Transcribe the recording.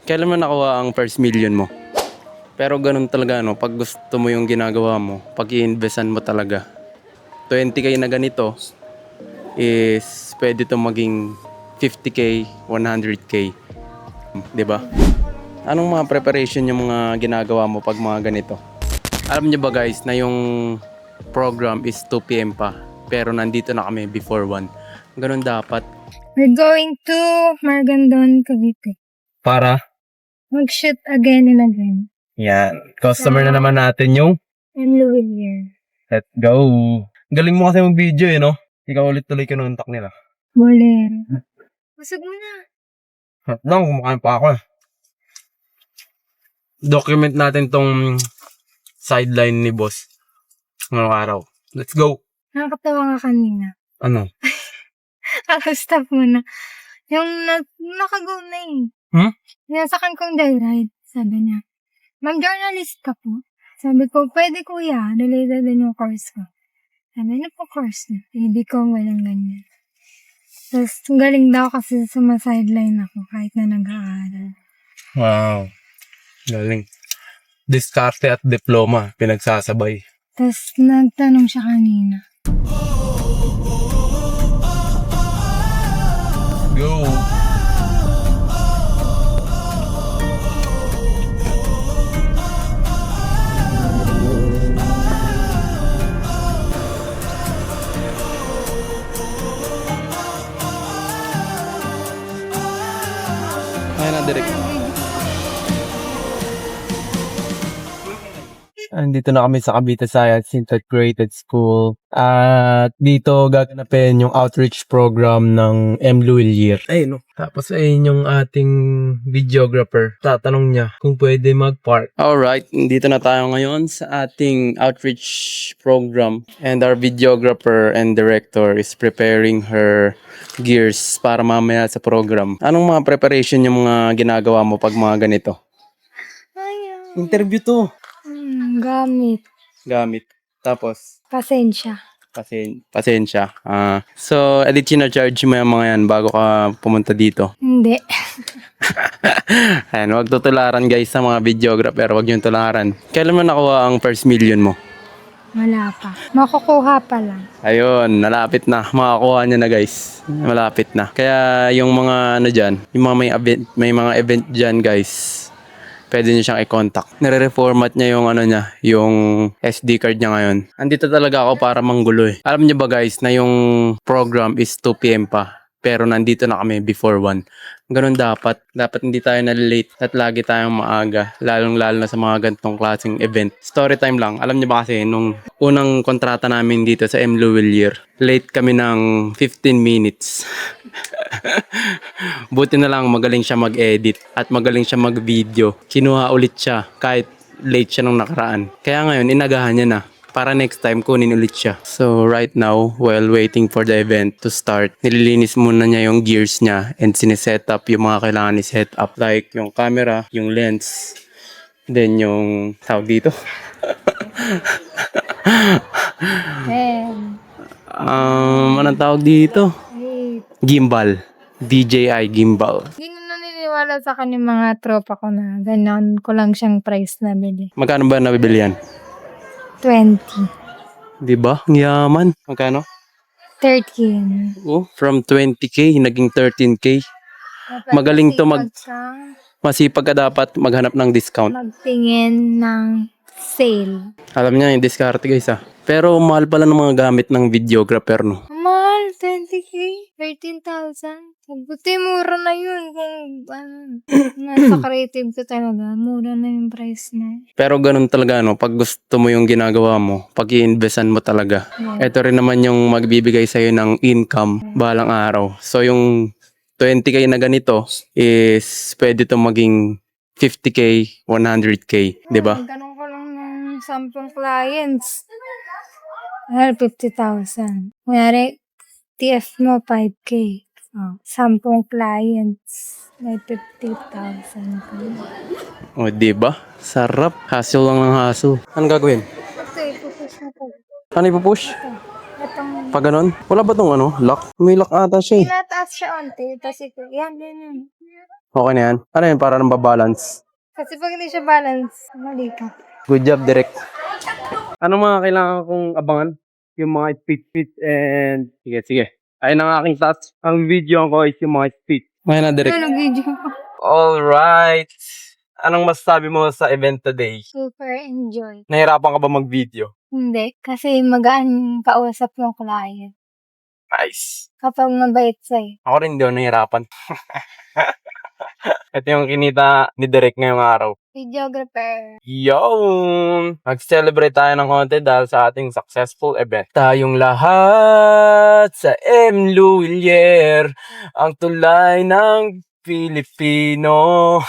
Kailan mo nakuha ang first million mo? Pero ganun talaga, no? Pag gusto mo yung ginagawa mo, pag i-investan mo talaga. 20k na ganito is pwede to maging 50k, 100k. Di ba? Anong mga preparation yung mga ginagawa mo pag mga ganito? Alam niyo ba guys na yung program is 2 p.m. pa, pero nandito na kami before 1. Ganun dapat. We're going to Margandon, Cavite. Para? Mag-shoot again and again. Yan. Customer na naman natin yung I'm Louis here. let's go. Galing mo kasi mag-video no? Ikaw ulit tuloy kinontak nila. Bolero. Busog mo na. Harap lang, kumakain pa ako. Document natin tong sideline ni boss ngayong araw. Let's go. Nakakatawa nga kanina. Ano? Stop mo na. Yung nakago na eh. Nasakan kong joyride. Sabi niya, mag-journalist ka po. Sabi ko, pwede kuya. Related din yung course ko. Sabi niya po course niya. Hindi ko walang ganyan. Tapos, galing daw kasi sumasideline ako kahit na nag-aaral. Wow. Galing. Diskarte at diploma, pinagsasabay. Tapos, nagtanong siya kanina. Go! Ayun na, direct. Andito na kami sa Cavite Science Integrated School. At dito gaganapin yung outreach program ng M. Luillier. Ayun no. Tapos ayun yung ating videographer. Tatanong niya kung pwede mag-park. Alright, dito na tayo ngayon sa ating outreach program. And our videographer and director is preparing her gears para mamaya sa program. Anong mga preparation yung mga ginagawa mo pag mga ganito? Ayaw. Interview to. Gamit. Gamit. Tapos, Pasensya. pasensya. So, edit charge mo yung mga yan bago ka pumunta dito. Hindi. Ayan, wag tutularan guys sa mga videographer. Wag yung tularan. Kailan mo nakuha ang first million mo? Wala pa. Makukuha pa lang. Ayun, nalapit na. Makakuha niya na guys. Malapit na. Kaya yung mga ano dyan, yung mga may mga event dyan guys, pwede niyo siyang i-contact. Nire-reformat niya yung ano niya, yung SD card niya ngayon. Andito talaga ako para manggulo eh. Alam niyo ba guys na yung program is 2 p.m. pa, pero nandito na kami before 1. Ganun dapat. Dapat hindi tayo na-late at lagi tayong maaga. Lalong-lalo na sa mga ganitong klaseng event. Story time lang. Alam niyo ba kasi, nung unang kontrata namin dito sa M. Luillier, late kami ng 15 minutes. Buti na lang magaling siya mag-edit at magaling siya mag-video. Kinuha ulit siya kahit late siya nung nakaraan. Kaya ngayon, inagahan niya na. Para next time, kunin ulit siya. So, right now, while waiting for the event to start, nililinis muna niya yung gears niya and sineset up yung mga kailangan i-set up. Like, yung camera, yung lens, then yung tawag dito. Anong tawag dito? Gimbal. DJI gimbal. Hindi na naniniwala sa akin yung mga tropa ko na ganyan ko lang siyang price na bili. Magkano ba nabibili yan? 20. Diba? Ang yaman. Magkano? 13. Oh, from 20k, naging 13k. Magaling to masipag ka dapat maghanap ng discount. Magtingin ng sale. Alam niya yung diskarte guys Pero mahal pala ng mga gamit ng videographer no. Mahal, 20k? 13,000? Buti mura na yun kung nasa creative ko talaga. Mura na yung price na. Pero ganun talaga no, pag gusto mo yung ginagawa mo, pag i-investan mo talaga. Yeah. Ito rin naman yung magbibigay sa'yo ng income balang araw. So yung 20k na ganito is pwede to maging 50k, 100k, di ba? Ganun ko lang ng 10 clients. 50,000. Kunyari, TF mo 5k. Oh, 10 clients. May 50,000 ko. O, di ba? Sarap. Hassle lang ng hassle. Anong gagawin? Ito, ipupush na to. Ano ipupush? Itong, Pag ganun? Wala ba tong lock? May lock ata siya eh. pinataas siya onti. Tapos ito, yan, yan, yan. Okay na yan. Ano yun, para nang babalance? Kasi pag hindi siya balance, mali ka. Good job, Direk. Anong mga kailangan kong abangan? Yung mga speech and... Sige. Ayun ang aking task. Ang video ko is yung mga speech. Okay na, Direk. Ano video? Alright. Anong masasabi mo sa event today? Super enjoy. Nahirapan ka ba mag-video? Hindi, kasi magaan kausap yung client. Nice. Kapag mabait sa'yo. Ako rin hindi ako nahirapan. Ito yung kinita ni Derek ngayong araw. Videographer. Yun! Mag-celebrate tayo ng konti dahil sa ating successful event. Tayong lahat sa M. Luillier, ang tulay ng Pilipino.